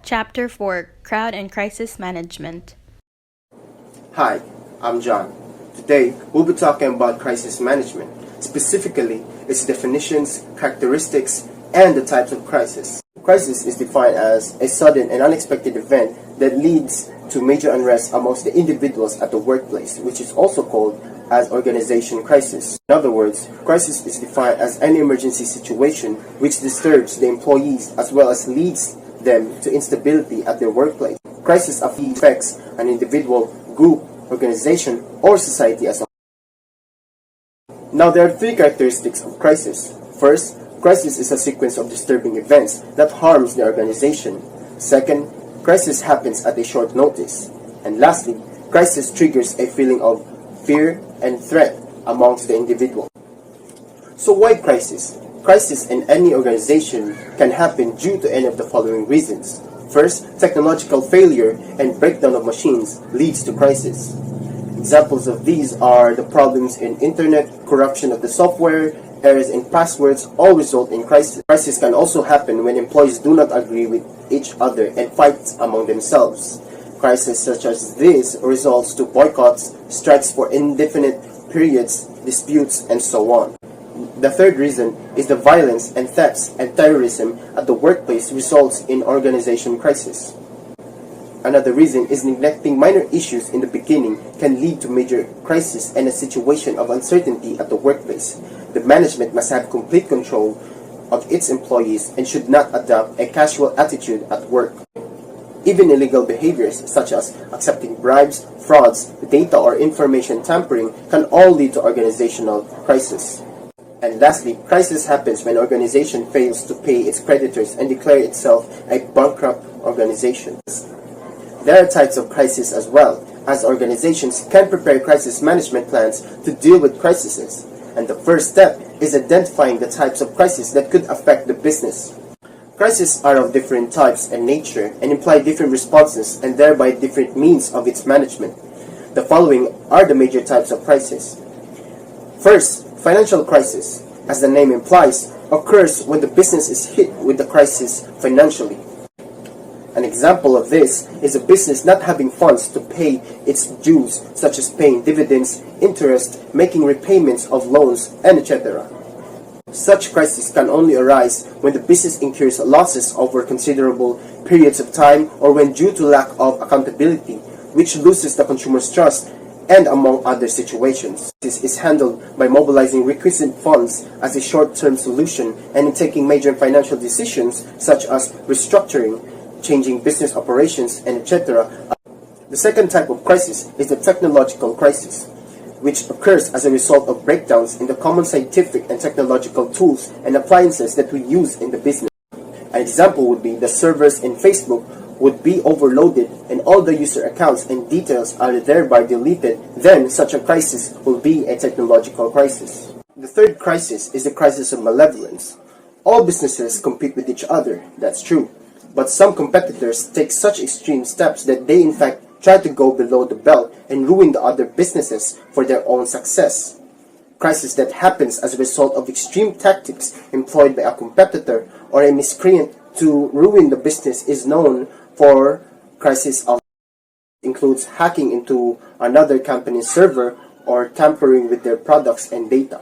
Chapter 4 Crowd and Crisis Management. Hi, I'm John. Today, we'll be talking about crisis management, specifically its definitions, characteristics, and the types of crisis. Crisis is defined as a sudden and unexpected event that leads to major unrest amongst the individuals at the workplace, which is also called as organization crisis. In other words, crisis is defined as any emergency situation which disturbs the employees as well as leads them to instability at their workplace. Crisis affects an individual, group, organization, or society as a whole. Now, there are three characteristics of crisis. First, crisis is a sequence of disturbing events that harms the organization. Second, crisis happens at a short notice. And lastly, crisis triggers a feeling of fear and threat amongst the individual. So why crisis? Crisis in any organization can happen due to any of the following reasons. First, technological failure and breakdown of machines leads to crisis. Examples of these are the problems in internet, corruption of the software, errors in passwords, all result in crisis. Crisis can also happen when employees do not agree with each other and fight among themselves. Crisis such as this results to boycotts, strikes for indefinite periods, disputes, and so on. The third reason is the violence and thefts and terrorism at the workplace results in organization crisis. Another reason is neglecting minor issues in the beginning can lead to major crisis and a situation of uncertainty at the workplace. The management must have complete control of its employees and should not adopt a casual attitude at work. Even illegal behaviors such as accepting bribes, frauds, data or information tampering can all lead to organizational crisis. And lastly, crisis happens when an organization fails to pay its creditors and declare itself a bankrupt organization. There are types of crisis as well, as organizations can prepare crisis management plans to deal with crises. And the first step is identifying the types of crisis that could affect the business. Crises are of different types and nature and imply different responses and thereby different means of its management. The following are the major types of crisis. First, financial crisis, as the name implies, occurs when the business is hit with the crisis financially. An example of this is a business not having funds to pay its dues, such as paying dividends, interest, making repayments of loans, and etc. Such crises can only arise when the business incurs losses over considerable periods of time or when due to lack of accountability, which loses the consumer's trust, and among other situations. This is handled by mobilizing requisite funds as a short-term solution and in taking major financial decisions such as restructuring, changing business operations, and etc. The second type of crisis is the technological crisis, which occurs as a result of breakdowns in the common scientific and technological tools and appliances that we use in the business. An example would be the servers in Facebook would be overloaded and all the user accounts and details are thereby deleted, then such a crisis will be a technological crisis. The third crisis is the crisis of malevolence. All businesses compete with each other, that's true, but some competitors take such extreme steps that they in fact try to go below the belt and ruin the other businesses for their own success. Crisis that happens as a result of extreme tactics employed by a competitor or a miscreant to ruin the business is known for crisis of includes hacking into another company's server or tampering with their products and data.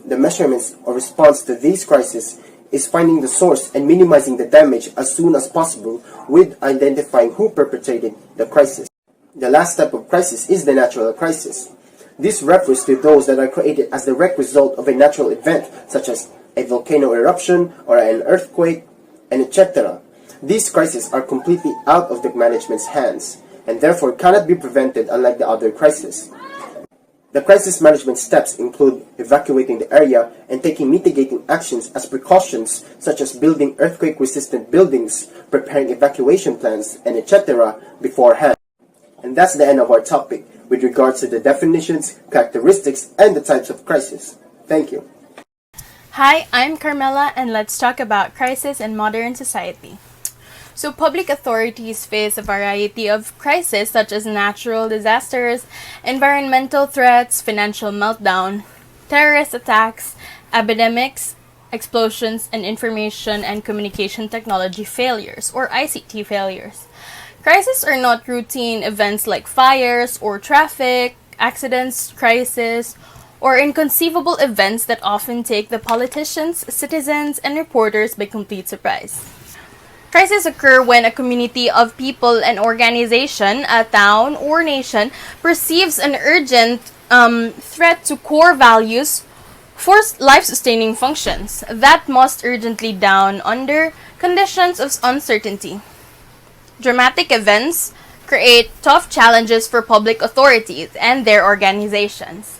The measurements or response to these crises is finding the source and minimizing the damage as soon as possible with identifying who perpetrated the crisis. The last type of crisis is the natural crisis. This refers to those that are created as the direct result of a natural event such as a volcano eruption or an earthquake, and etc. These crises are completely out of the management's hands and therefore cannot be prevented unlike the other crises. The crisis management steps include evacuating the area and taking mitigating actions as precautions such as building earthquake-resistant buildings, preparing evacuation plans, and etc. beforehand. And that's the end of our topic with regards to the definitions, characteristics, and the types of crisis. Thank you. Hi, I'm Carmela, and let's talk about crisis in modern society. So public authorities face a variety of crises such as natural disasters, environmental threats, financial meltdown, terrorist attacks, epidemics, explosions, and information and communication technology failures, or ICT failures. Crises are not routine events like fires or traffic accidents, crises, or inconceivable events that often take the politicians, citizens, and reporters by complete surprise. Crises occur when a community of people, an organization, a town, or nation perceives an urgent threat to core values for life-sustaining functions that must urgently down under conditions of uncertainty. Dramatic events create tough challenges for public authorities and their organizations.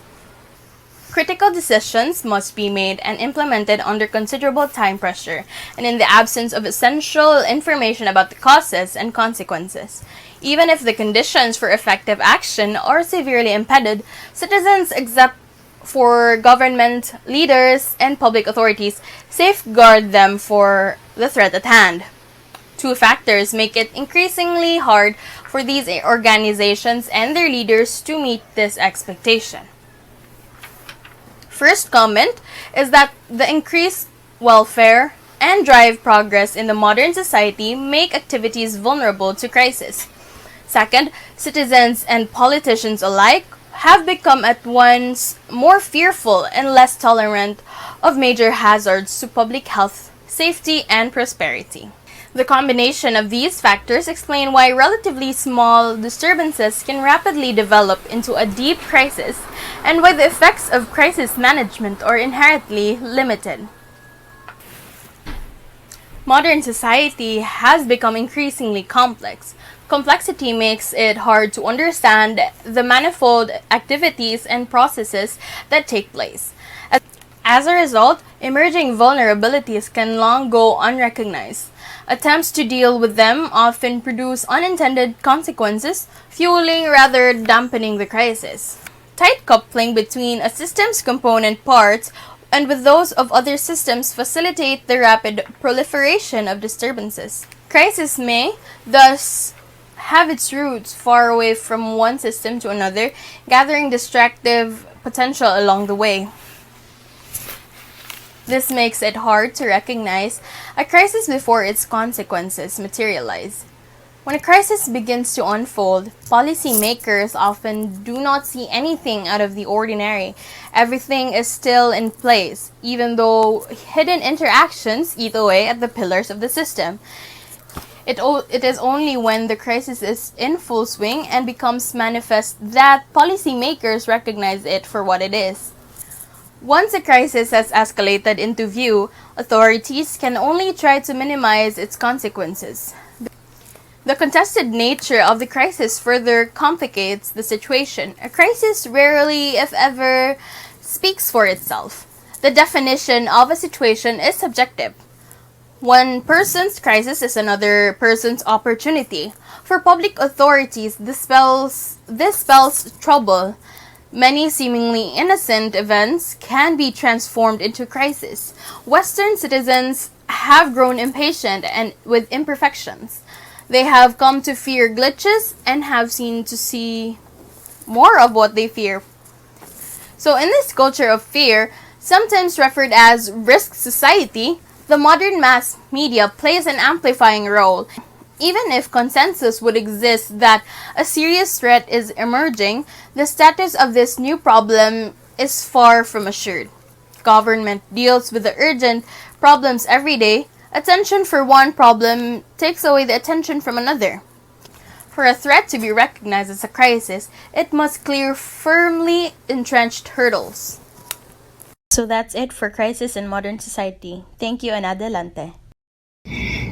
Critical decisions must be made and implemented under considerable time pressure and in the absence of essential information about the causes and consequences. Even if the conditions for effective action are severely impeded, citizens, except for government leaders and public authorities, safeguard them for the threat at hand. Two factors make it increasingly hard for these organizations and their leaders to meet this expectation. First comment is that the increased welfare and drive progress in the modern society make activities vulnerable to crisis. Second, citizens and politicians alike have become at once more fearful and less tolerant of major hazards to public health, safety, and prosperity. The combination of these factors explain why relatively small disturbances can rapidly develop into a deep crisis and why the effects of crisis management are inherently limited. Modern society has become increasingly complex. Complexity makes it hard to understand the manifold activities and processes that take place. As a result, emerging vulnerabilities can long go unrecognized. Attempts to deal with them often produce unintended consequences, fueling rather dampening the crisis. Tight coupling between a system's component parts and with those of other systems facilitate the rapid proliferation of disturbances. Crisis may, thus, have its roots far away from one system to another, gathering destructive potential along the way. This makes it hard to recognize a crisis before its consequences materialize. When a crisis begins to unfold, policymakers often do not see anything out of the ordinary. Everything is still in place, even though hidden interactions eat away at the pillars of the system. It is only when the crisis is in full swing and becomes manifest that policymakers recognize it for what it is. Once a crisis has escalated into view, authorities can only try to minimize its consequences. The contested nature of the crisis further complicates the situation. A crisis rarely, if ever, speaks for itself. The definition of a situation is subjective. One person's crisis is another person's opportunity. For public authorities, this spells trouble. Many seemingly innocent events can be transformed into crisis. Western citizens have grown impatient and with imperfections. They have come to fear glitches and have seen to see more of what they fear. So in this culture of fear, sometimes referred as risk society, the modern mass media plays an amplifying role. Even if consensus would exist that a serious threat is emerging, the status of this new problem is far from assured. Government deals with the urgent problems every day. Attention for one problem takes away the attention from another. For a threat to be recognized as a crisis, it must clear firmly entrenched hurdles. So that's it for Crisis in Modern Society. Thank you and adelante.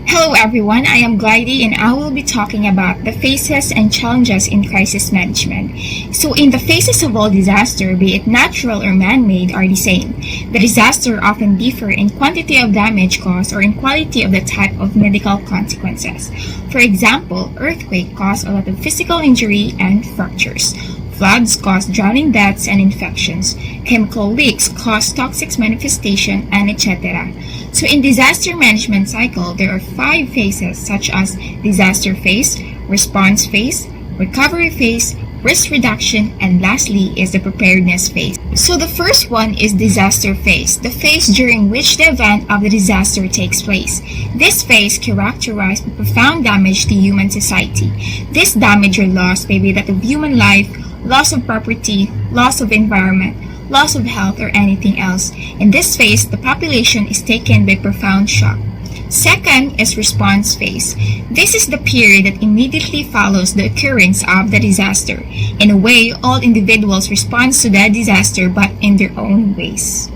Hello everyone, I am Glidey and I will be talking about the phases and challenges in crisis management. So in the phases of all disaster, be it natural or man-made, are the same. The disaster often differ in quantity of damage caused or in quality of the type of medical consequences. For example, earthquake cause a lot of physical injury and fractures. Floods cause drowning deaths and infections. Chemical leaks cause toxic manifestation, and etc. So in disaster management cycle, there are 5 phases such as disaster phase, response phase, recovery phase, risk reduction, and lastly is the preparedness phase. So the first one is disaster phase, the phase during which the event of the disaster takes place. This phase characterized by profound damage to human society. This damage or loss may be that of human life, loss of property, loss of environment, loss of health, or anything else. In this phase, the population is taken by profound shock. Second is response phase. This is the period that immediately follows the occurrence of the disaster. In a way, all individuals respond to the disaster but in their own ways.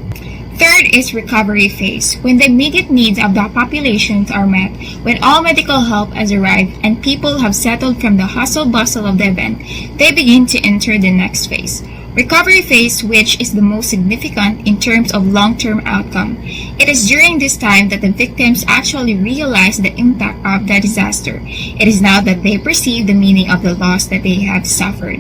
Third is recovery phase, when the immediate needs of the populations are met, when all medical help has arrived and people have settled from the hustle-bustle of the event, they begin to enter the next phase. Recovery phase, which is the most significant in terms of long-term outcome. It is during this time that the victims actually realize the impact of the disaster. It is now that they perceive the meaning of the loss that they have suffered.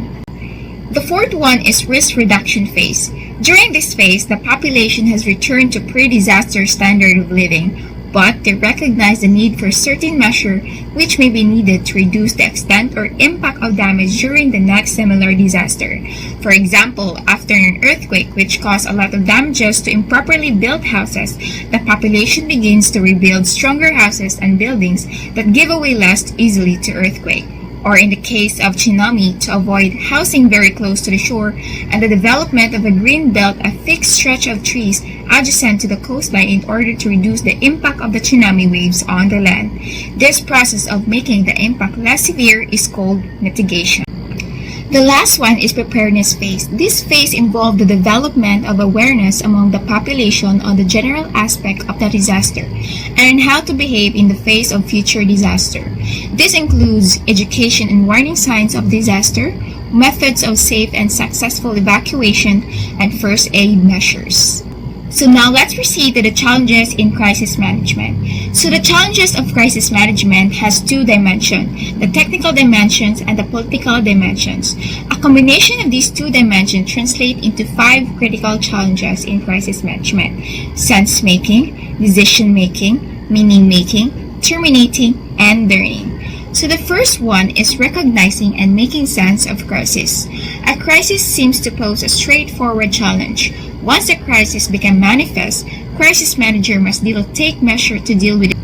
The fourth one is risk reduction phase. During this phase, the population has returned to pre-disaster standard of living, but they recognize the need for certain measure which may be needed to reduce the extent or impact of damage during the next similar disaster. For example, after an earthquake which caused a lot of damages to improperly built houses, the population begins to rebuild stronger houses and buildings that give away less easily to earthquake. Or in the case of tsunami, to avoid housing very close to the shore and the development of a green belt, a fixed stretch of trees adjacent to the coastline in order to reduce the impact of the tsunami waves on the land. This process of making the impact less severe is called mitigation. The last one is preparedness phase. This phase involved the development of awareness among the population on the general aspect of the disaster and how to behave in the face of future disaster. This includes education and warning signs of disaster, methods of safe and successful evacuation, and first aid measures. So now let's proceed to the challenges in crisis management. So the challenges of crisis management has two dimensions, the technical dimensions and the political dimensions. A combination of these two dimensions translate into 5 critical challenges in crisis management: sense making, decision making, meaning making, terminating, and learning. So the first one is recognizing and making sense of crisis. A crisis seems to pose a straightforward challenge. Once the crisis becomes manifest, crisis manager must take measure to deal with it.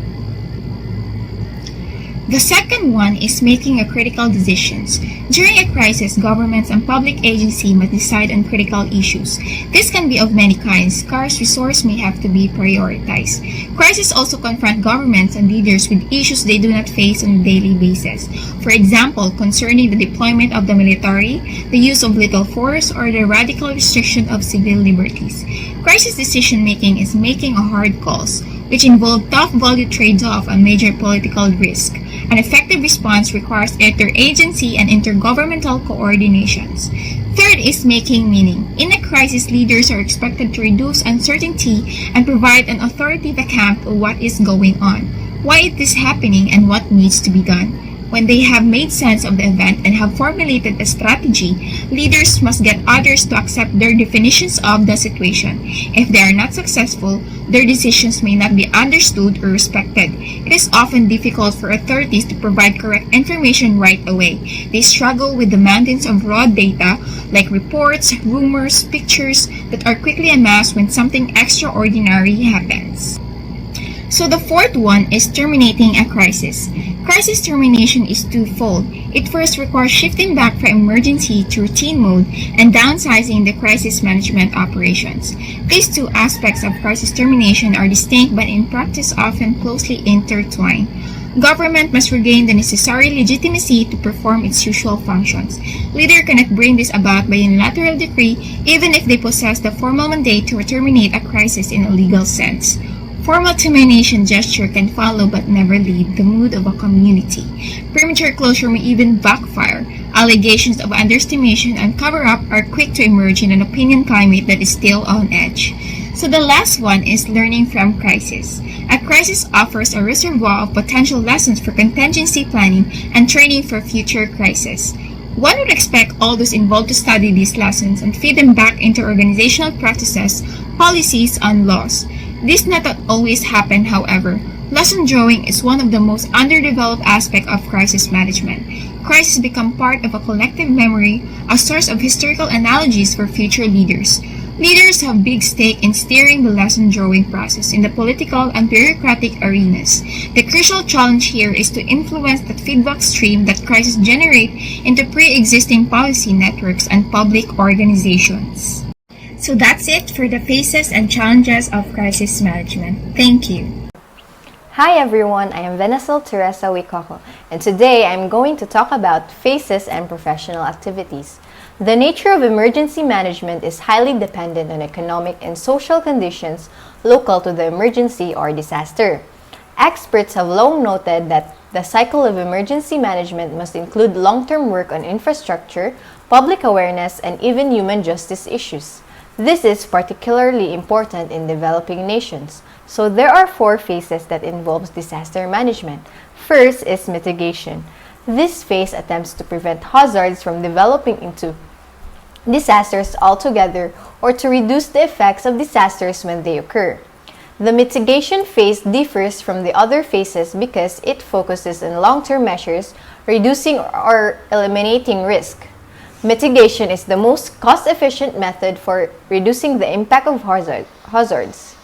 The second one is making a critical decisions. During a crisis, governments and public agencies must decide on critical issues. This can be of many kinds. Scarce resources may have to be prioritized. Crises also confront governments and leaders with issues they do not face on a daily basis. For example, concerning the deployment of the military, the use of lethal force, or the radical restriction of civil liberties. Crisis decision-making is making a hard calls, which involve tough value trade-off and major political risk. An effective response requires interagency and intergovernmental coordinations. Third is making meaning. In a crisis, leaders are expected to reduce uncertainty and provide an authoritative account of what is going on, why it is happening, and what needs to be done. When they have made sense of the event and have formulated a strategy, leaders must get others to accept their definitions of the situation. If they are not successful, their decisions may not be understood or respected. It is often difficult for authorities to provide correct information right away. They struggle with the mountains of raw data, like reports, rumors, pictures, that are quickly amassed when something extraordinary happens. So the fourth one is terminating a crisis. Crisis termination is twofold. It first requires shifting back from emergency to routine mode and downsizing the crisis management operations. These two aspects of crisis termination are distinct but in practice often closely intertwined. Government must regain the necessary legitimacy to perform its usual functions. Leader cannot bring this about by unilateral decree even if they possess the formal mandate to terminate a crisis in a legal sense. Formal termination gesture can follow but never lead the mood of a community. Premature closure may even backfire. Allegations of underestimation and cover-up are quick to emerge in an opinion climate that is still on edge. So the last one is learning from crisis. A crisis offers a reservoir of potential lessons for contingency planning and training for future crises. One would expect all those involved to study these lessons and feed them back into organizational practices, policies, and laws. This not always happen, however. Lesson drawing is one of the most underdeveloped aspects of crisis management. Crises become part of a collective memory, a source of historical analogies for future leaders. Leaders have big stake in steering the lesson drawing process in the political and bureaucratic arenas. The crucial challenge here is to influence the feedback stream that crises generate into pre-existing policy networks and public organizations. So that's it for the phases and challenges of crisis management. Thank you. Hi everyone, I am Venezuela Teresa Wikoko, and today I'm going to talk about phases and professional activities. The nature of emergency management is highly dependent on economic and social conditions local to the emergency or disaster. Experts have long noted that the cycle of emergency management must include long-term work on infrastructure, public awareness, and even human justice issues. This is particularly important in developing nations. So there are 4 phases that involves disaster management. First is mitigation. This phase attempts to prevent hazards from developing into disasters altogether or to reduce the effects of disasters when they occur. The mitigation phase differs from the other phases because it focuses on long-term measures, reducing or eliminating risk. Mitigation is the most cost-efficient method for reducing the impact of hazards.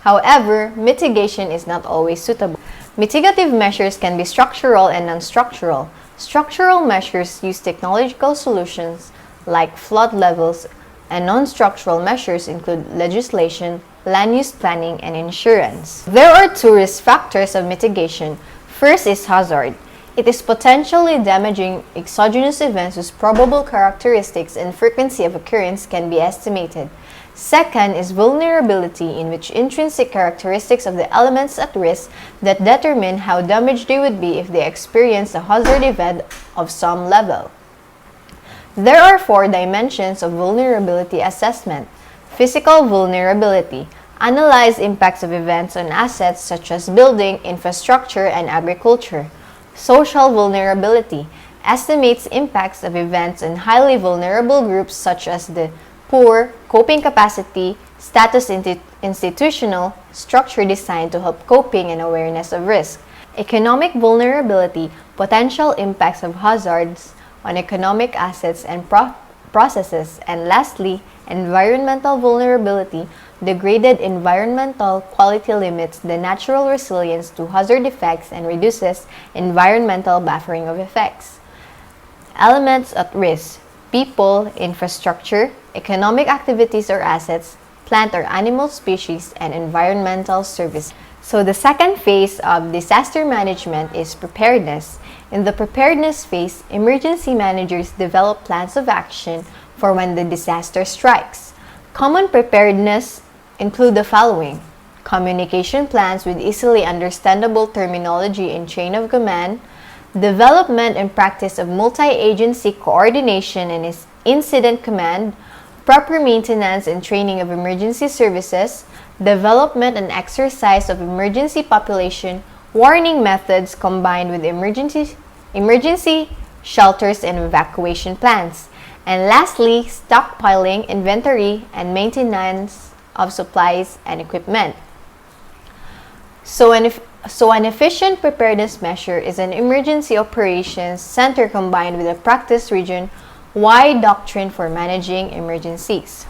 However, mitigation is not always suitable. Mitigative measures can be structural and non-structural. Structural measures use technological solutions like flood levels, and non-structural measures include legislation, land use planning, and insurance. There are 2 risk factors of mitigation. First is hazard. It is potentially damaging exogenous events whose probable characteristics and frequency of occurrence can be estimated. Second is vulnerability, in which intrinsic characteristics of the elements at risk that determine how damaged they would be if they experience a hazard event of some level. There are 4 dimensions of vulnerability assessment. Physical vulnerability. Analyze impacts of events on assets such as building, infrastructure, and agriculture. Social vulnerability. Estimates impacts of events on highly vulnerable groups such as the poor, coping capacity, status institutional, structure designed to help coping and awareness of risk. Economic vulnerability, potential impacts of hazards on economic assets and processes. And lastly, environmental vulnerability, degraded environmental quality limits the natural resilience to hazard effects and reduces environmental buffering of effects. Elements at risk: people, infrastructure, economic activities or assets, plant or animal species, and environmental services. So the second phase of disaster management is preparedness. In the preparedness phase, emergency managers develop plans of action for when the disaster strikes. Common preparedness include the following: communication plans with easily understandable terminology and chain of command, development and practice of multi-agency coordination and incident command, proper maintenance and training of emergency services, development and exercise of emergency population warning methods combined with emergency shelters and evacuation plans. And lastly, stockpiling, inventory, and maintenance of supplies and equipment. So an efficient preparedness measure is an emergency operations center combined with a practice region-wide doctrine for managing emergencies.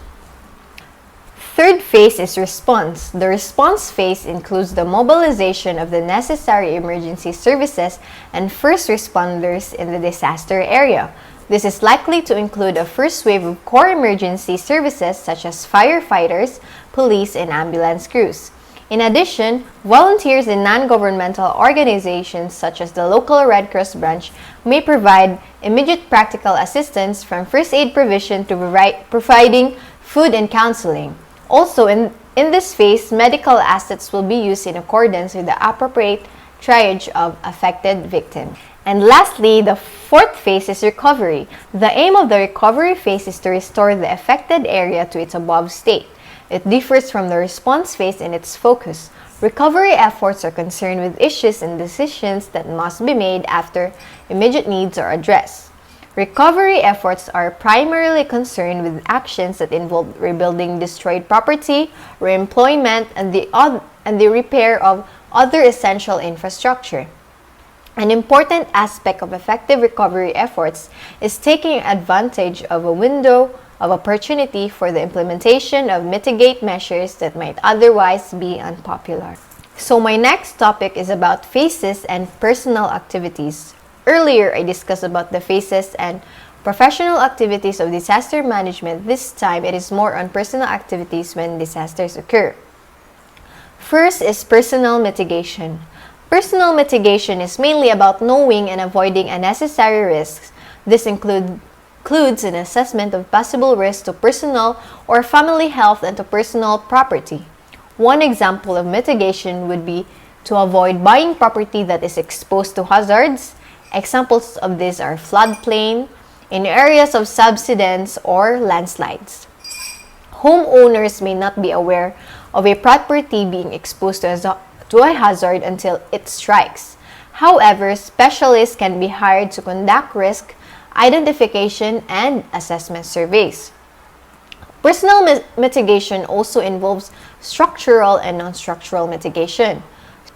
Third phase is response. The response phase includes the mobilization of the necessary emergency services and first responders in the disaster area. This is likely to include a first wave of core emergency services such as firefighters, police, and ambulance crews. In addition, volunteers in non-governmental organizations such as the local Red Cross branch may provide immediate practical assistance from first aid provision to providing food and counseling. Also, in this phase, medical assets will be used in accordance with the appropriate triage of affected victims. And lastly, the fourth phase is recovery. The aim of the recovery phase is to restore the affected area to its above state. It differs from the response phase in its focus. Recovery efforts are concerned with issues and decisions that must be made after immediate needs are addressed. Recovery efforts are primarily concerned with actions that involve rebuilding destroyed property, reemployment, and the repair of other essential infrastructure. An important aspect of effective recovery efforts is taking advantage of a window of opportunity for the implementation of mitigate measures that might otherwise be unpopular. So my next topic is about phases and personal activities. Earlier, I discussed about the phases and professional activities of disaster management. This time, it is more on personal activities when disasters occur. First is personal mitigation. Personal mitigation is mainly about knowing and avoiding unnecessary risks. This includes an assessment of possible risks to personal or family health and to personal property. One example of mitigation would be to avoid buying property that is exposed to hazards. Examples of these are floodplain, in areas of subsidence or landslides. Homeowners may not be aware of a property being exposed to a hazard until it strikes. However, specialists can be hired to conduct risk identification and assessment surveys. Personal mitigation also involves structural and non-structural mitigation.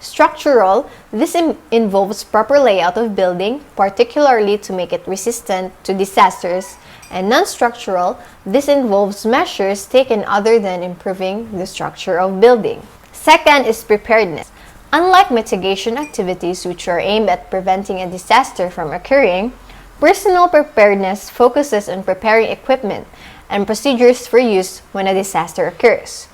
Structural, this involves proper layout of building, particularly to make it resistant to disasters, and non-structural, this involves measures taken other than improving the structure of building. Second is preparedness. Unlike mitigation activities which are aimed at preventing a disaster from occurring, personal preparedness focuses on preparing equipment and procedures for use when a disaster occurs.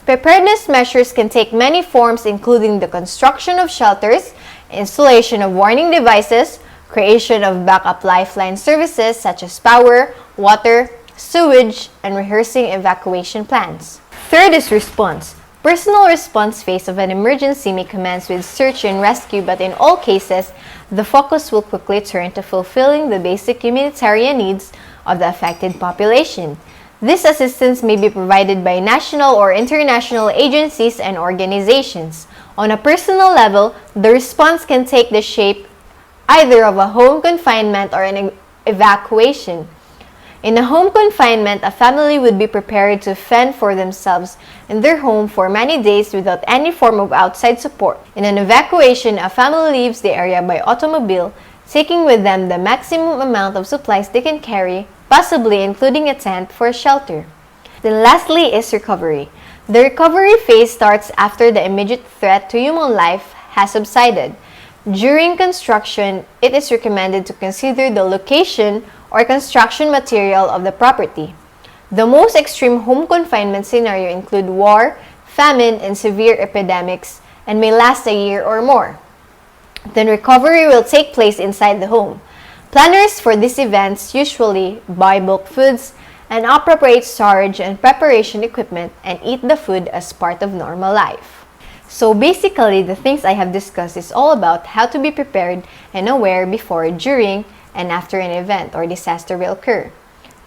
Preparedness measures can take many forms, including the construction of shelters, installation of warning devices, creation of backup lifeline services such as power, water, sewage, and rehearsing evacuation plans. Third is response. Personal response phase of an emergency may commence with search and rescue, but in all cases, the focus will quickly turn to fulfilling the basic humanitarian needs of the affected population. This assistance may be provided by national or international agencies and organizations. On a personal level, the response can take the shape either of a home confinement or an evacuation. In a home confinement, a family would be prepared to fend for themselves in their home for many days without any form of outside support. In an evacuation, a family leaves the area by automobile, taking with them the maximum amount of supplies they can carry, possibly including a tent for shelter. Then lastly is recovery. The recovery phase starts after the immediate threat to human life has subsided. During construction, it is recommended to consider the location or construction material of the property. The most extreme home confinement scenario include war, famine, and severe epidemics, and may last a year or more. Then recovery will take place inside the home. Planners for these events usually buy bulk foods and appropriate storage and preparation equipment and eat the food as part of normal life. So basically, the things I have discussed is all about how to be prepared and aware before, during, and after an event or disaster will occur.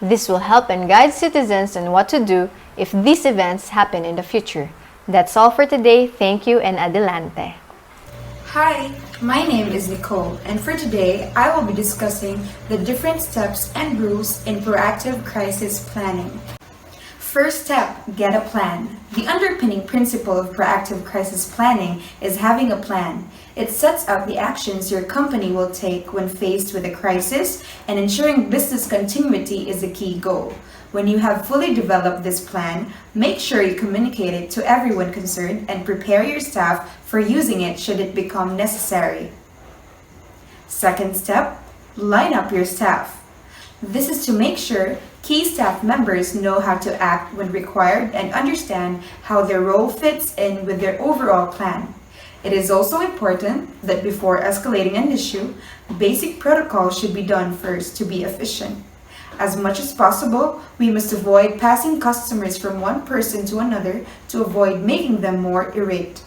This will help and guide citizens on what to do if these events happen in the future. That's all for today. Thank you and adelante. Hi, my name is Nicole, and for today, I will be discussing the different steps and rules in proactive crisis planning. First step, get a plan. The underpinning principle of proactive crisis planning is having a plan. It sets out the actions your company will take when faced with a crisis, and ensuring business continuity is a key goal. When you have fully developed this plan, make sure you communicate it to everyone concerned and prepare your staff for using it should it become necessary. Second step, line up your staff. This is to make sure key staff members know how to act when required and understand how their role fits in with their overall plan. It is also important that before escalating an issue, basic protocols should be done first to be efficient. As much as possible, we must avoid passing customers from one person to another to avoid making them more irate.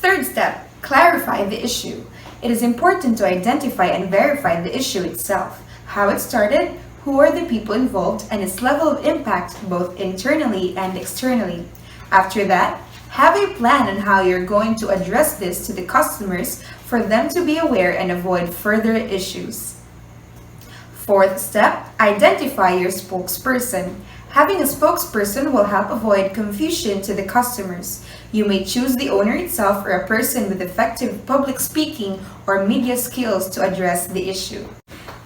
Third step, clarify the issue. It is important to identify and verify the issue itself, how it started, who are the people involved, and its level of impact both internally and externally. After that, have a plan on how you're going to address this to the customers for them to be aware and avoid further issues. Fourth step, identify your spokesperson. Having a spokesperson will help avoid confusion to the customers. You may choose the owner itself or a person with effective public speaking or media skills to address the issue.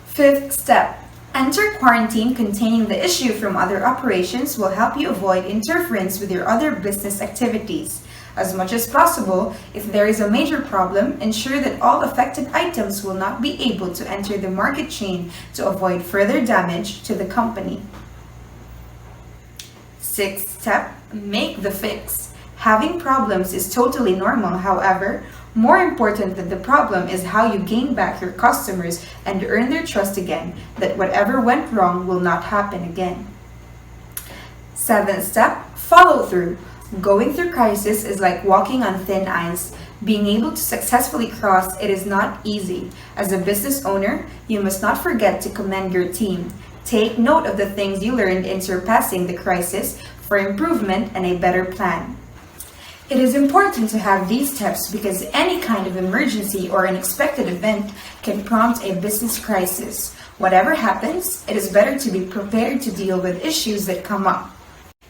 Fifth step, Enter quarantine containing the issue from other operations will help you avoid interference with your other business activities. As much as possible, if there is a major problem, ensure that all affected items will not be able to enter the market chain to avoid further damage to the company. Sixth step, make the fix. Having problems is totally normal, however, more important than the problem is how you gain back your customers and earn their trust again that whatever went wrong will not happen again. Seventh step, follow through. Going through crisis is like walking on thin ice. Being able to successfully cross it is not easy. As a business owner, you must not forget to commend your team. Take note of the things you learned in surpassing the crisis for improvement and a better plan. It is important to have these steps because any kind of emergency or unexpected event can prompt a business crisis. Whatever happens, it is better to be prepared to deal with issues that come up.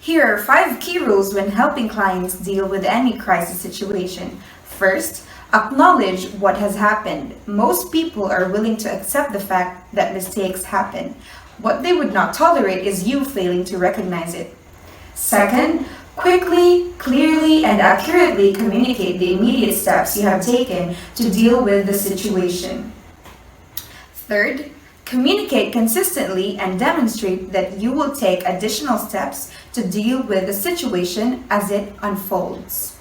Here are 5 key rules when helping clients deal with any crisis situation. First, acknowledge what has happened. Most people are willing to accept the fact that mistakes happen. What they would not tolerate is you failing to recognize it. Second, quickly, clearly, and accurately communicate the immediate steps you have taken to deal with the situation. Third, communicate consistently and demonstrate that you will take additional steps to deal with the situation as it unfolds.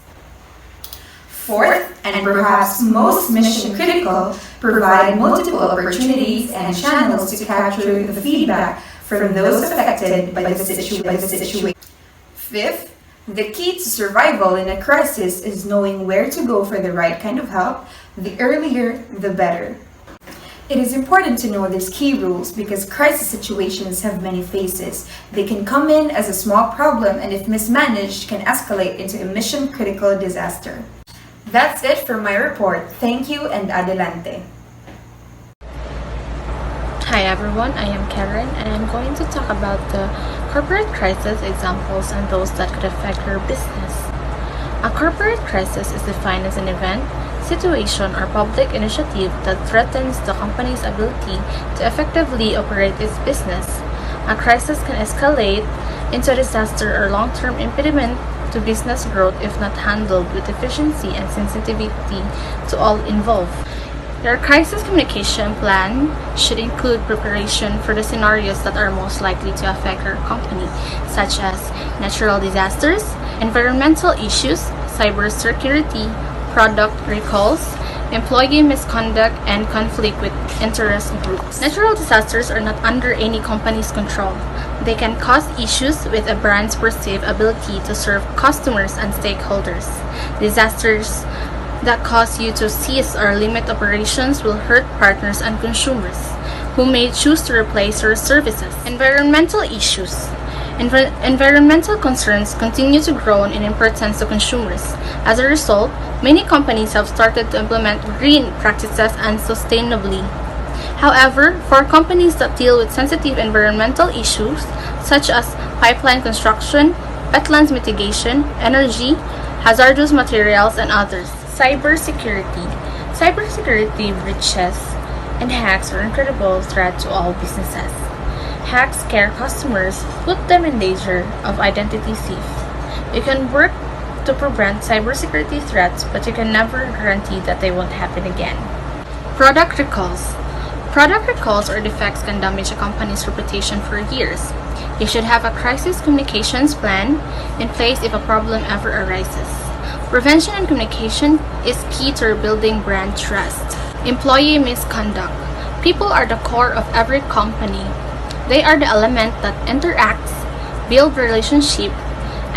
Fourth, and perhaps most mission critical, provide multiple opportunities and channels to capture the feedback from those affected by the situation. Fifth, the key to survival in a crisis is knowing where to go for the right kind of help. The earlier, the better. It is important to know these key rules because crisis situations have many phases. They can come in as a small problem and if mismanaged can escalate into a mission-critical disaster. That's it for my report. Thank you and adelante. Hi everyone, I am Karen and I'm going to talk about the corporate crisis examples and those that could affect your business. A corporate crisis is defined as an event, situation, or public initiative that threatens the company's ability to effectively operate its business. A crisis can escalate into disaster or long-term impediment to business growth if not handled with efficiency and sensitivity to all involved. Your crisis communication plan should include preparation for the scenarios that are most likely to affect your company, such as natural disasters, environmental issues, cybersecurity, product recalls, employee misconduct, and conflict with interest groups. Natural disasters are not under any company's control. They can cause issues with a brand's perceived ability to serve customers and stakeholders. Disasters that cause you to cease or limit operations will hurt partners and consumers, who may choose to replace your services. Environmental issues. Environmental concerns continue to grow in importance to consumers. As a result, many companies have started to implement green practices and sustainably. However, for companies that deal with sensitive environmental issues such as pipeline construction, wetlands mitigation, energy, hazardous materials, and others. Cybersecurity. Cybersecurity breaches and hacks are an incredible threat to all businesses. Hacks scare customers, put them in danger of identity theft. You can work to prevent cybersecurity threats, but you can never guarantee that they won't happen again. Product recalls. Product recalls or defects can damage a company's reputation for years. You should have a crisis communications plan in place if a problem ever arises. Prevention and communication is key to rebuilding brand trust. Employee misconduct. People are the core of every company. They are the element that interacts, build relationship,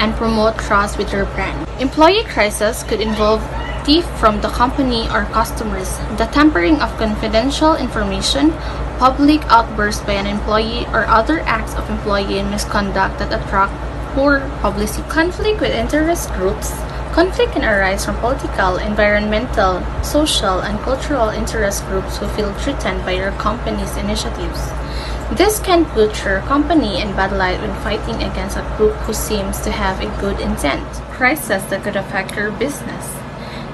and promote trust with your brand. Employee crisis could involve theft from the company or customers, the tampering of confidential information, public outbursts by an employee, or other acts of employee misconduct that attract poor publicity. Conflict with interest groups. Conflict can arise from political, environmental, social, and cultural interest groups who feel threatened by your company's initiatives. This can put your company in bad light when fighting against a group who seems to have a good intent. Crises that could affect your business.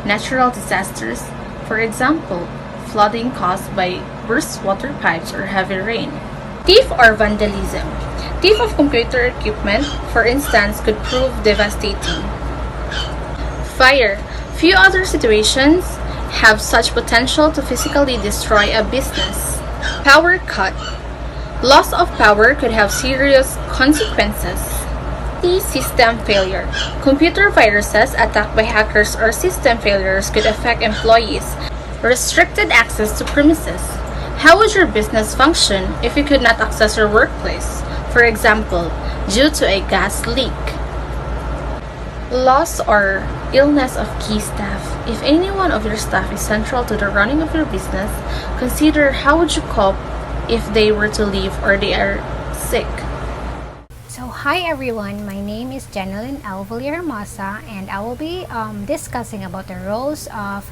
Natural disasters, for example, flooding caused by burst water pipes or heavy rain. Thief or vandalism. Thief of computer equipment, for instance, could prove devastating. Fire. Few other situations have such potential to physically destroy a business. Power cut. Loss of power could have serious consequences. System failure. Computer viruses attacked by hackers or system failures could affect employees. Restricted access to premises. How would your business function if you could not access your workplace? For example, due to a gas leak. Loss or illness of key staff. If any one of your staff is central to the running of your business, consider how would you cope if they were to leave or they are sick. So hi everyone, my name is Jeneline Alvalia Hermosa and I will be discussing about the roles of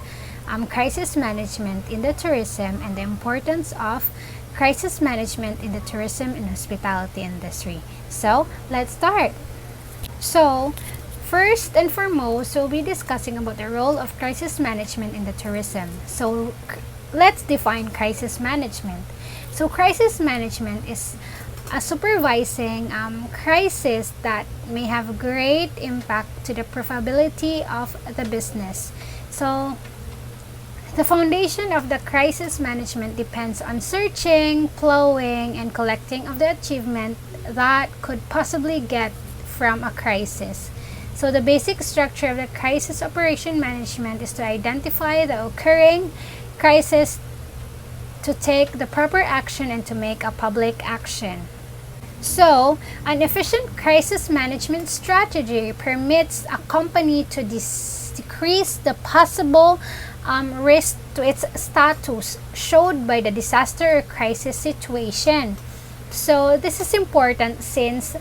crisis management in the tourism and the importance of crisis management in the tourism and hospitality industry. So let's start. So first and foremost, we'll be discussing about the role of crisis management in the tourism. So let's define crisis management. So crisis management is a supervising crisis that may have a great impact to the profitability of the business. So the foundation of the crisis management depends on searching, plowing, and collecting of the achievement that could possibly get from a crisis. So the basic structure of the crisis operation management is to identify the occurring crisis, to take the proper action, and to make a public action. So, an efficient crisis management strategy permits a company to decrease the possible risk to its status showed by the disaster or crisis situation. So, this is important since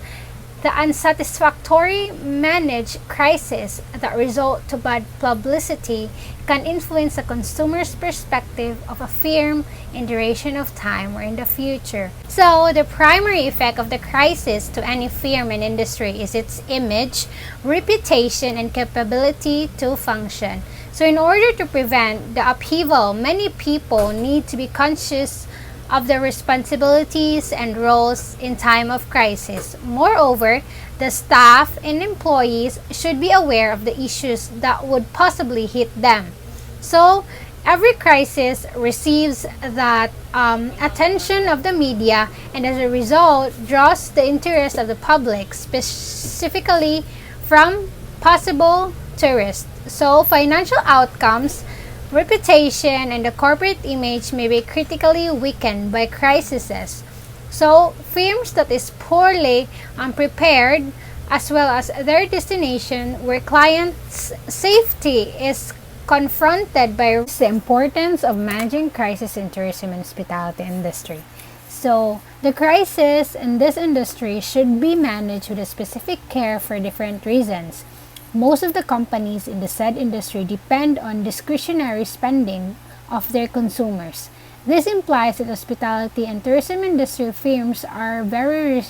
the unsatisfactory managed crisis that result to bad publicity can influence the consumer's perspective of a firm in duration of time or in the future. So, the primary effect of the crisis to any firm and industry is its image, reputation, and capability to function. So, in order to prevent the upheaval, many people need to be conscious of their responsibilities and roles in time of crisis. Moreover, the staff and employees should be aware of the issues that would possibly hit them. So, every crisis receives that attention of the media and as a result draws the interest of the public, specifically from possible tourists. So, financial outcomes, reputation, and the corporate image may be critically weakened by crises. So, firms that is poorly prepared, as well as their destination where clients' safety is confronted by the importance of managing crisis in tourism and hospitality industry. So, the crisis in this industry should be managed with a specific care for different reasons. Most of the companies in the said industry depend on discretionary spending of their consumers. This implies that hospitality and tourism industry firms are very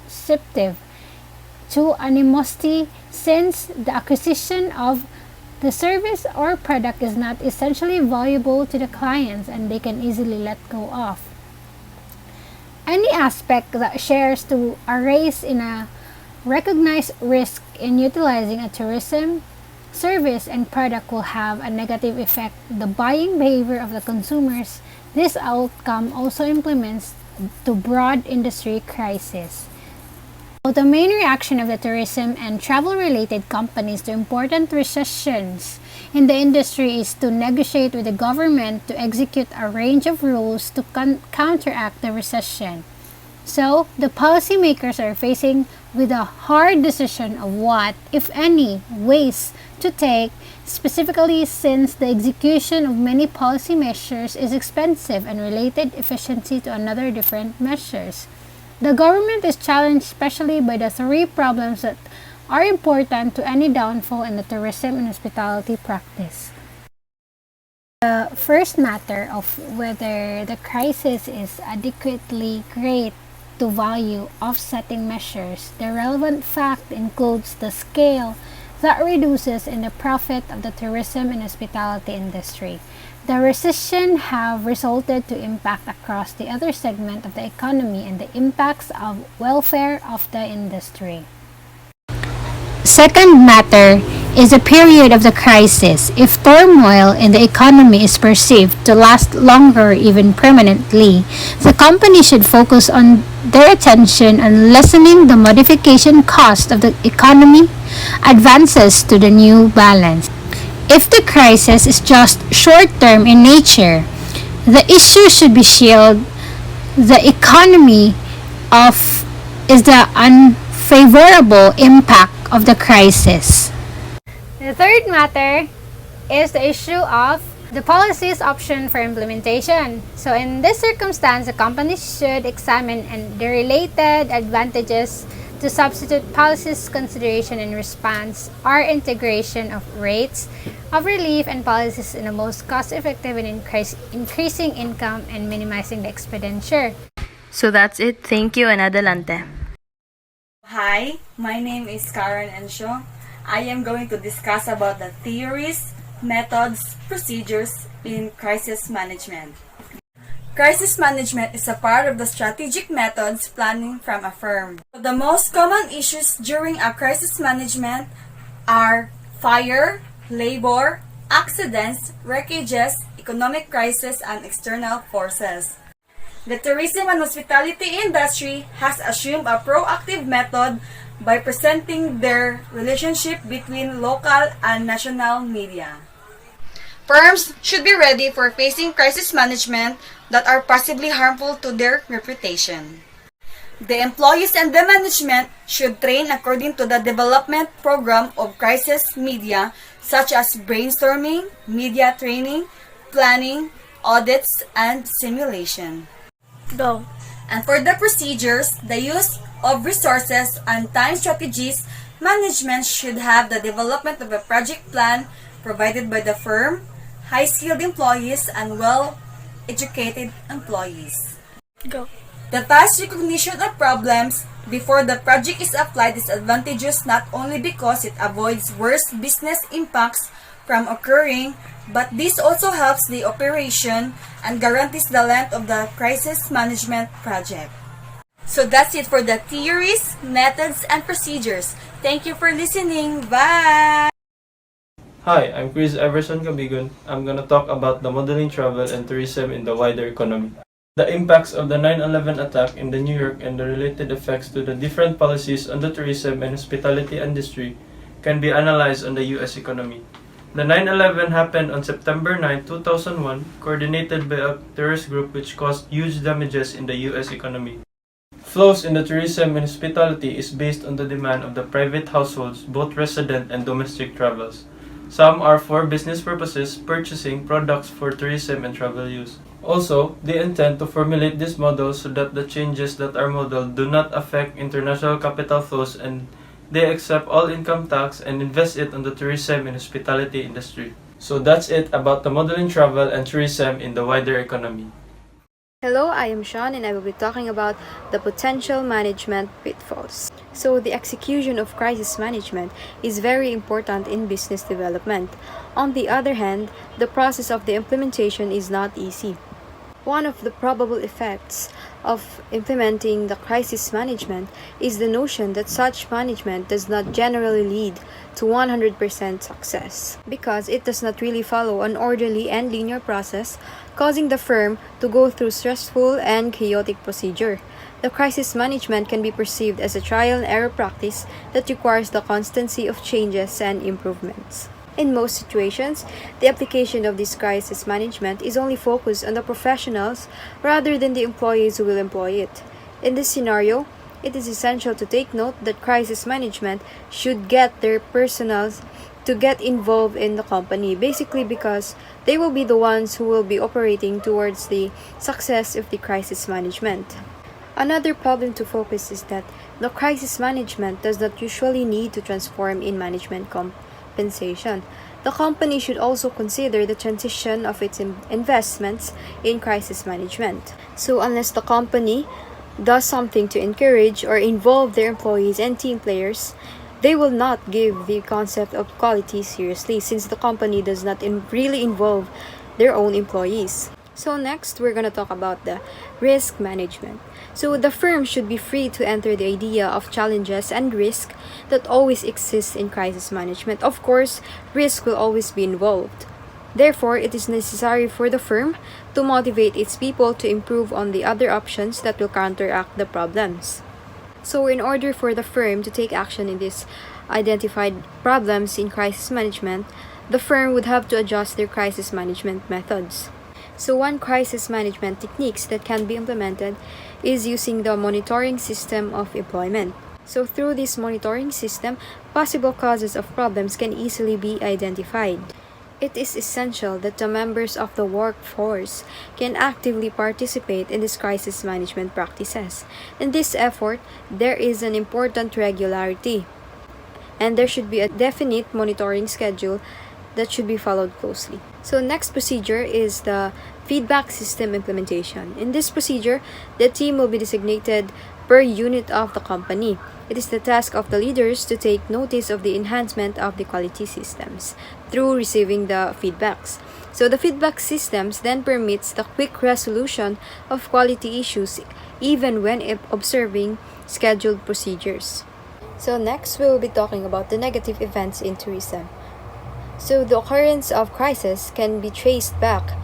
receptive to animosity since the acquisition of the service or product is not essentially valuable to the clients and they can easily let go of. Any aspect that shares to arise in a recognized risk in utilizing a tourism service and product will have a negative effect on the buying behavior of the consumers. This outcome also implements to broad industry crisis. So the main reaction of the tourism and travel-related companies to important recessions in the industry is to negotiate with the government to execute a range of rules to counteract the recession. So, the policymakers are facing with a hard decision of what, if any, ways to take, specifically since the execution of many policy measures is expensive and related efficiency to another different measures. The government is challenged especially by the three problems that are important to any downfall in the tourism and hospitality practice. The first matter of whether the crisis is adequately great to value offsetting measures. The relevant fact includes the scale that reduces in the profit of the tourism and hospitality industry. The recession have resulted to impact across the other segment of the economy and the impacts of welfare of the industry. Second matter is a period of the crisis. If turmoil in the economy is perceived to last longer, even permanently, the company should focus on their attention on lessening the modification cost of the economy advances to the new balance. If the crisis is just short-term in nature, the issue should be shield the economy of is the unfavorable impact of the crisis. The third matter is the issue of the policy's option for implementation. So in this circumstance, the company should examine the related advantages to substitute policies consideration and response or integration of rates of relief and policies in the most cost-effective and increasing income and minimizing the expenditure. So that's it. Thank you and adelante. Hi, my name is Karen Ensho. I am going to discuss about the theories, methods, procedures in crisis management. Crisis management is a part of the strategic methods planning from a firm. The most common issues during a crisis management are fire, labor, accidents, wreckages, economic crisis, and external forces. The tourism and hospitality industry has assumed a proactive method by presenting their relationship between local and national media. Firms should be ready for facing crisis management that are possibly harmful to their reputation. The employees and the management should train according to the development program of crisis media such as brainstorming, media training, planning, audits, and simulation. Go. And for the procedures, the use of resources and time strategies, management should have the development of a project plan provided by the firm, high-skilled employees, and well-educated employees. Go. The fast recognition of problems before the project is applied is advantageous not only because it avoids worse business impacts from occurring, but this also helps the operation and guarantees the length of the crisis management project. So that's it for the theories, methods, and procedures. Thank you for listening. Bye! Hi, I'm Chris Everson Cabigon. I'm going to talk about the modeling travel and tourism in the wider economy. The impacts of the 9/11 attack in the New York and the related effects to the different policies on the tourism and hospitality industry can be analyzed on the U.S. economy. The 9/11 happened on September 9, 2001, coordinated by a terrorist group which caused huge damages in the U.S. economy. Flows in the tourism and hospitality is based on the demand of the private households, both resident and domestic travels. Some are for business purposes, purchasing products for tourism and travel use. Also, they intend to formulate this model so that the changes that are modeled do not affect international capital flows and they accept all income tax and invest it on the tourism and hospitality industry. So that's it about the modeling travel and tourism in the wider economy. Hello, I am Sean and I will be talking about the potential management pitfalls. So the execution of crisis management is very important in business development. On the other hand, the process of the implementation is not easy. One of the probable effects of implementing the crisis management is the notion that such management does not generally lead to 100% success because it does not really follow an orderly and linear process, causing the firm to go through stressful and chaotic procedure. The crisis management can be perceived as a trial and error practice that requires the constancy of changes and improvements. In most situations, the application of this crisis management is only focused on the professionals rather than the employees who will employ it. In this scenario, it is essential to take note that crisis management should get their personnel to get involved in the company, basically because they will be the ones who will be operating towards the success of the crisis management. Another problem to focus is that the crisis management does not usually need to transform in management compensation. The company should also consider the transition of its investments in crisis management. So unless the company does something to encourage or involve their employees and team players, they will not give the concept of quality seriously, since the company does not really involve their own employees. So next, we're going to talk about the risk management. So the firm should be free to enter the idea of challenges and risk that always exists in crisis management. Of course, risk will always be involved. Therefore, it is necessary for the firm to motivate its people to improve on the other options that will counteract the problems. So in order for the firm to take action in these identified problems in crisis management, the firm would have to adjust their crisis management methods. So one crisis management techniques that can be implemented is using the monitoring system of employment. So through this monitoring system, possible causes of problems can easily be identified. It is essential that the members of the workforce can actively participate in these crisis management practices. In this effort, there is an important regularity, and there should be a definite monitoring schedule that should be followed closely. So next procedure is the feedback system implementation. In this procedure, the team will be designated per unit of the company. It is the task of the leaders to take notice of the enhancement of the quality systems through receiving the feedbacks. So the feedback systems then permits the quick resolution of quality issues even when observing scheduled procedures. So next, we will be talking about the negative events in tourism. So the occurrence of crisis can be traced back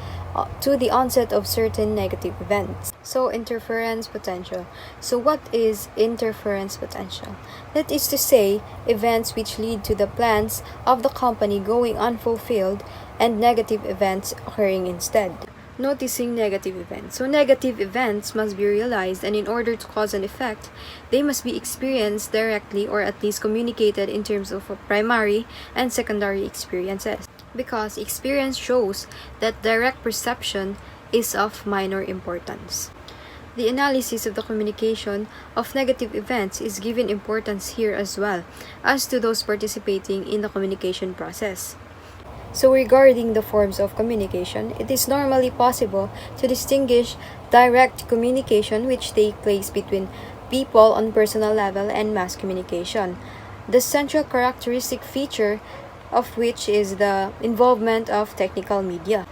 to the onset of certain negative events. So interference potential. So what is interference potential? That is to say, events which lead to the plans of the company going unfulfilled and negative events occurring instead. Noticing negative events. So negative events must be realized, and in order to cause an effect, they must be experienced directly or at least communicated in terms of primary and secondary experiences. Because experience shows that direct perception is of minor importance. The analysis of the communication of negative events is given importance here as well as to those participating in the communication process. So regarding the forms of communication, it is normally possible to distinguish direct communication, which takes place between people on personal level, and mass communication. The central characteristic feature of which is the involvement of technical media.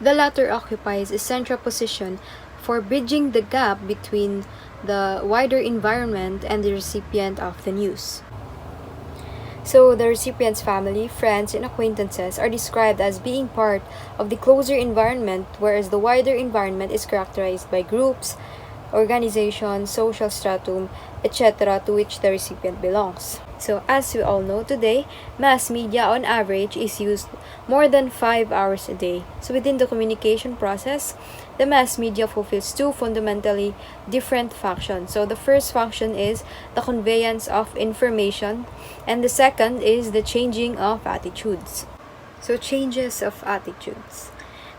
The latter occupies a central position for bridging the gap between the wider environment and the recipient of the news. So the recipient's family, friends, and acquaintances are described as being part of the closer environment, whereas the wider environment is characterized by groups, organizations, social stratum, etc., to which the recipient belongs. So as we all know today, mass media on average is used more than 5 hours a day. So within the communication process, the mass media fulfills two fundamentally different functions. So the first function is the conveyance of information, and the second is the changing of attitudes. So changes of attitudes.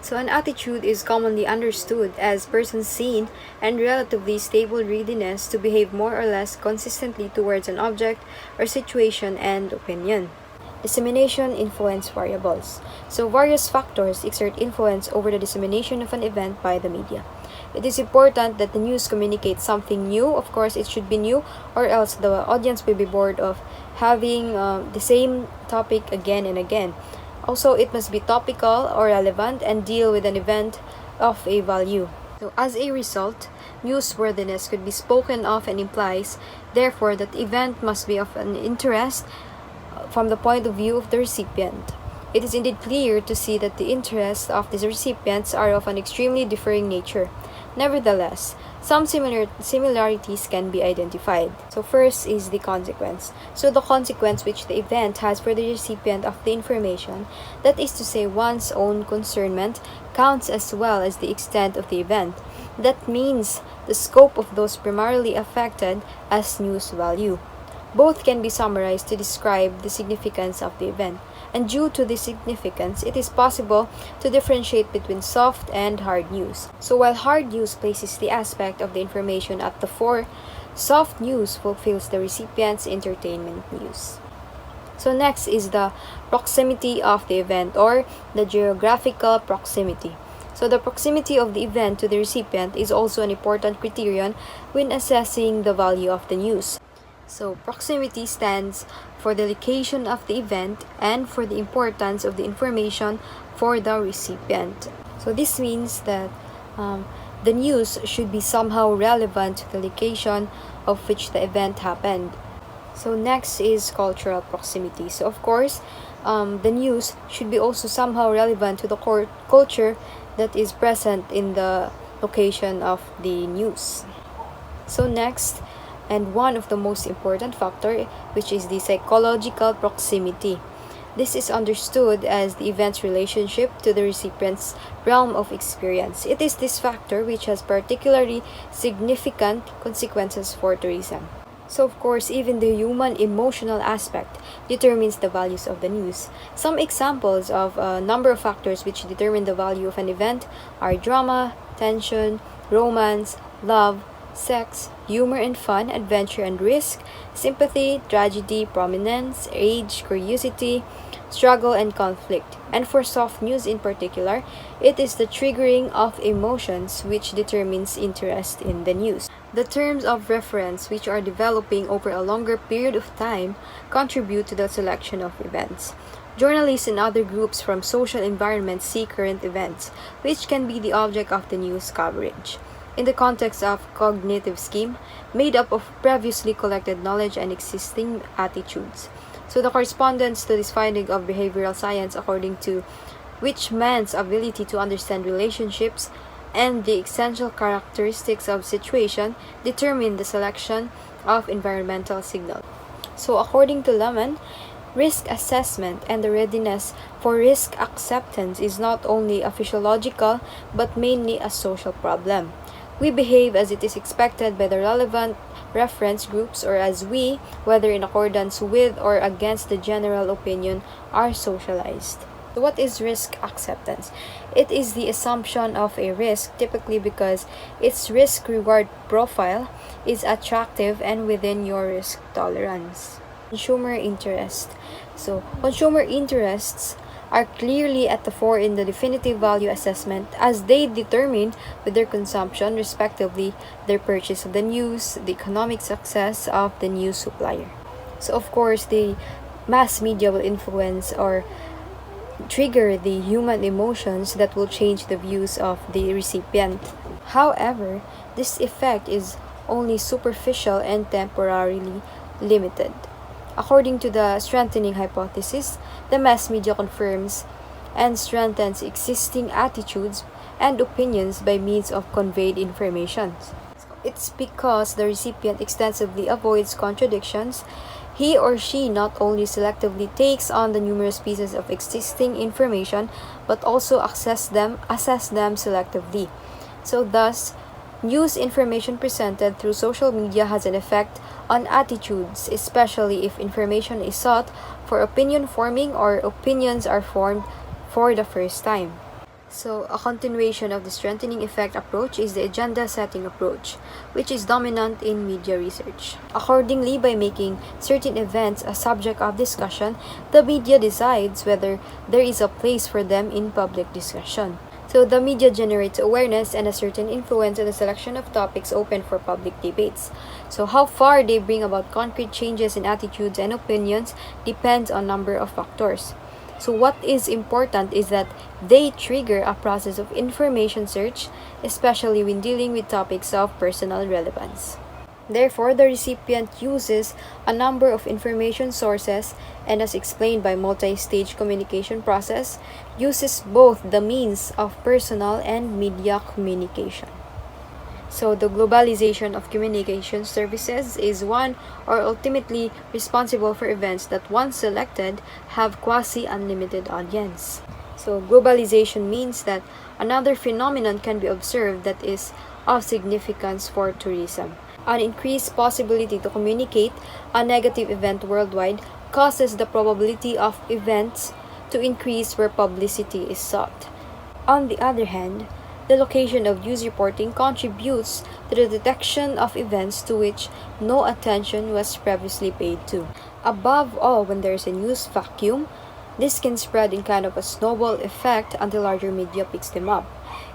So an attitude is commonly understood as person's seen and relatively stable readiness to behave more or less consistently towards an object or situation and opinion. Dissemination influence variables. So various factors exert influence over the dissemination of an event by the media. It is important that the news communicates something new. Of course, it should be new, or else the audience will be bored of having the same topic again and again. Also, it must be topical or relevant and deal with an event of a value. So as a result, newsworthiness could be spoken of and implies, therefore, that the event must be of an interest from the point of view of the recipient. It is indeed clear to see that the interests of these recipients are of an extremely differing nature. Nevertheless, some similarities can be identified. So first is the consequence. So the consequence which the event has for the recipient of the information, that is to say one's own concernment, counts as well as the extent of the event. That means the scope of those primarily affected as news value. Both can be summarized to describe the significance of the event. And due to the significance, it is possible to differentiate between soft and hard news. So while hard news places the aspect of the information at the fore, soft news fulfills the recipient's entertainment news. So next is the proximity of the event, or the geographical proximity. So the proximity of the event to the recipient is also an important criterion when assessing the value of the news. So, proximity stands for the location of the event and for the importance of the information for the recipient. So, this means that the news should be somehow relevant to the location of which the event happened. So, next is cultural proximity. So, of course, the news should be also somehow relevant to the culture that is present in the location of the news. So next, and one of the most important factor, which is the psychological proximity. This is understood as the event's relationship to the recipient's realm of experience. It is this factor which has particularly significant consequences for tourism. So of course, even the human emotional aspect determines the values of the news. Some examples of a number of factors which determine the value of an event are drama, tension, romance, love, sex, humor and fun, adventure and risk, sympathy, tragedy, prominence, age, curiosity, struggle and conflict. And for soft news in particular, it is the triggering of emotions which determines interest in the news. The terms of reference which are developing over a longer period of time contribute to the selection of events. Journalists and other groups from social environments see current events, which can be the object of the news coverage. In the context of cognitive scheme, made up of previously collected knowledge and existing attitudes. So the correspondence to this finding of behavioral science according to which man's ability to understand relationships and the essential characteristics of situation determine the selection of environmental signal. So according to Lemon, risk assessment and the readiness for risk acceptance is not only a physiological but mainly a social problem. We behave as it is expected by the relevant reference groups or as we, whether in accordance with or against the general opinion, are socialized. So what is risk acceptance? It is the assumption of a risk, typically because its risk-reward profile is attractive and within your risk tolerance. Consumer interest. So, consumer interests are clearly at the fore in the definitive value assessment as they determine with their consumption, respectively, their purchase of the news, the economic success of the news supplier. So, of course, the mass media will influence or trigger the human emotions that will change the views of the recipient. However, this effect is only superficial and temporarily limited. According to the strengthening hypothesis, the mass media confirms and strengthens existing attitudes and opinions by means of conveyed information. It's because the recipient extensively avoids contradictions. He or she not only selectively takes on the numerous pieces of existing information, but also assess them selectively. So thus, news information presented through social media has an effect on attitudes, especially if information is sought for opinion forming or opinions are formed for the first time. So, a continuation of the strengthening effect approach is the agenda setting approach, which is dominant in media research. Accordingly, by making certain events a subject of discussion, the media decides whether there is a place for them in public discussion. So, the media generates awareness and a certain influence on the selection of topics open for public debates. So, how far they bring about concrete changes in attitudes and opinions depends on a number of factors. So what is important is that they trigger a process of information search, especially when dealing with topics of personal relevance. Therefore, the recipient uses a number of information sources and, as explained by multi-stage communication process, uses both the means of personal and media communication. So the globalization of communication services is one or ultimately responsible for events that once selected have quasi-unlimited audience. So globalization means that another phenomenon can be observed that is of significance for tourism. An increased possibility to communicate a negative event worldwide causes the probability of events to increase where publicity is sought. On the other hand, the location of news reporting contributes to the detection of events to which no attention was previously paid to. Above all, when there is a news vacuum, This can spread in kind of a snowball effect until larger media picks them up.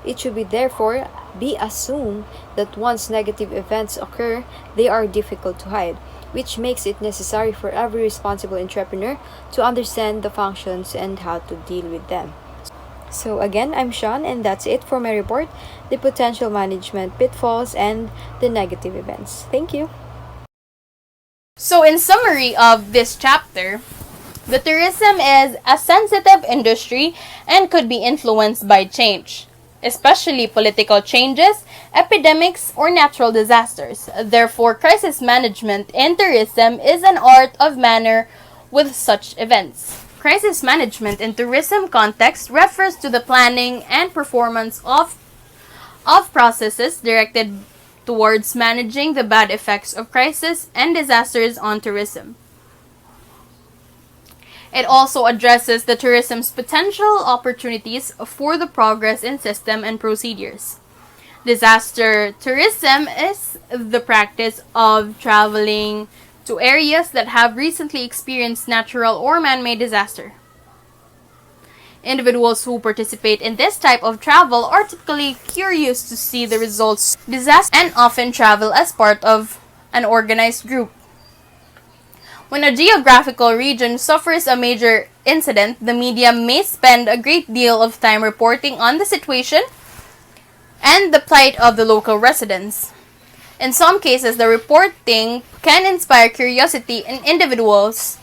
It should be therefore be assumed that once negative events occur, they are difficult to hide, which makes it necessary for every responsible entrepreneur to understand the functions and how to deal with them. So again, I'm Sean, and that's it for my report, the potential management pitfalls and the negative events. Thank you. So in summary of this chapter, the tourism is a sensitive industry and could be influenced by change, especially political changes, epidemics, or natural disasters. Therefore, crisis management in tourism is an art of manner with such events. Crisis management in tourism context refers to the planning and performance of processes directed towards managing the bad effects of crisis and disasters on tourism. It also addresses the tourism's potential opportunities for the progress in system and procedures. Disaster tourism is the practice of traveling to areas that have recently experienced natural or man-made disaster. Individuals who participate in this type of travel are typically curious to see the results of disaster and often travel as part of an organized group. When a geographical region suffers a major incident, the media may spend a great deal of time reporting on the situation and the plight of the local residents. In some cases, the reporting can inspire curiosity in individuals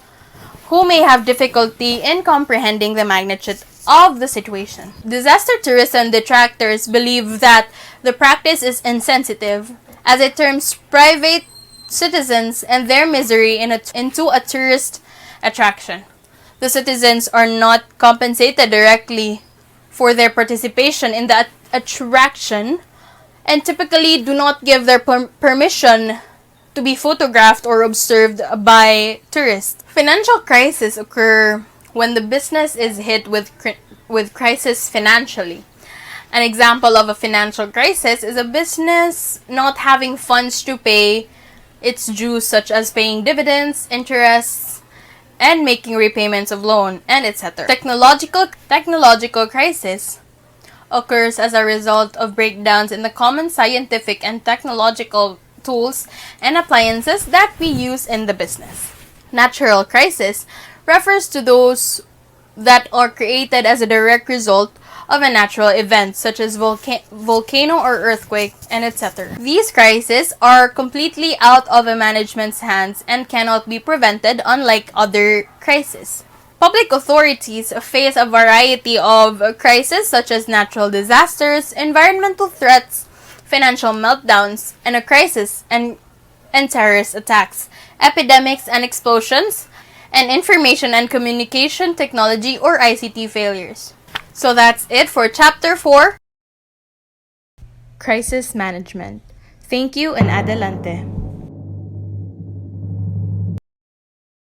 who may have difficulty in comprehending the magnitude of the situation. Disaster tourism detractors believe that the practice is insensitive, as it terms private citizens and their misery into a tourist attraction. The citizens are not compensated directly for their participation in the attraction and typically do not give their permission to be photographed or observed by tourists. Financial crises occur when the business is hit with crisis financially. An example of a financial crisis is a business not having funds to pay its dues, such as paying dividends, interests, and making repayments of loan, and etc. Technological crisis occurs as a result of breakdowns in the common scientific and technological tools and appliances that we use in the business. Natural crisis refers to those that are created as a direct result of a natural event such as volcano or earthquake, and etc. These crises are completely out of a management's hands and cannot be prevented, unlike other crises. Public authorities face a variety of crises such as natural disasters, environmental threats, financial meltdowns, and a crisis and terrorist attacks, epidemics and explosions, and information and communication technology or ICT failures. So that's it for Chapter 4, Crisis Management. Thank you and adelante.